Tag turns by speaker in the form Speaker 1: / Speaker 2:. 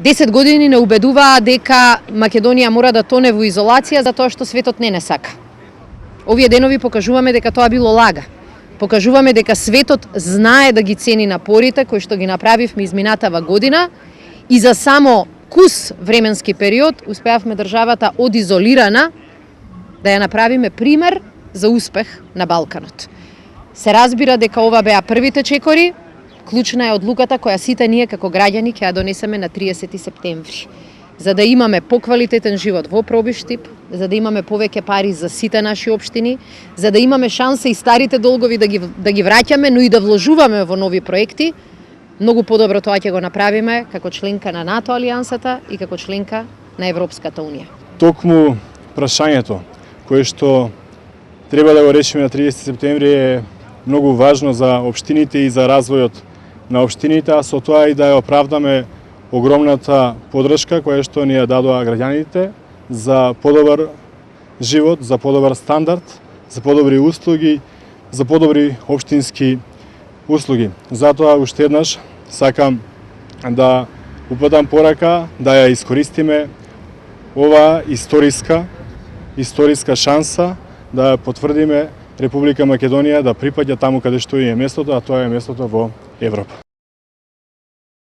Speaker 1: 10 години не убедуваа дека Македонија мора да тоне во изолација затоа што светот не сака. Овие денови покажуваме дека тоа било лага. Покажуваме дека светот знае да ги цени напорите кои што ги направивме изминатава година и за само кус временски период успеавме државата од изолирана да ја направиме пример за успех на Балканот. Се разбира дека ова беа првите чекори, клучна е одлуката која сите ние како граѓани ќе ја донесеме на 30 септември. За да имаме поквалитетен живот во Пробиштип, за да имаме повеќе пари за сите наши општини, за да имаме шанса и старите долгови да ги враќаме, но и да вложуваме во нови проекти, многу подобро тоа ќе го направиме како членка на НАТО алијансата и како членка на Европската унија.
Speaker 2: Токму прашањето кое што треба да го решиме на 30 септември е многу важно за општините и за развојот на општините, а со тоа и да ја оправдаме огромната подршка која што ни ја дадоа граѓаните за подобар живот, за подобар стандард, за подобри услуги, за подобри општински услуги. Затоа уште еднаш сакам да упатам порака да ја искористиме оваа историска шанса да потврдиме Република Македонија да припаѓа таму каде што е местото, а тоа е местото во Европа.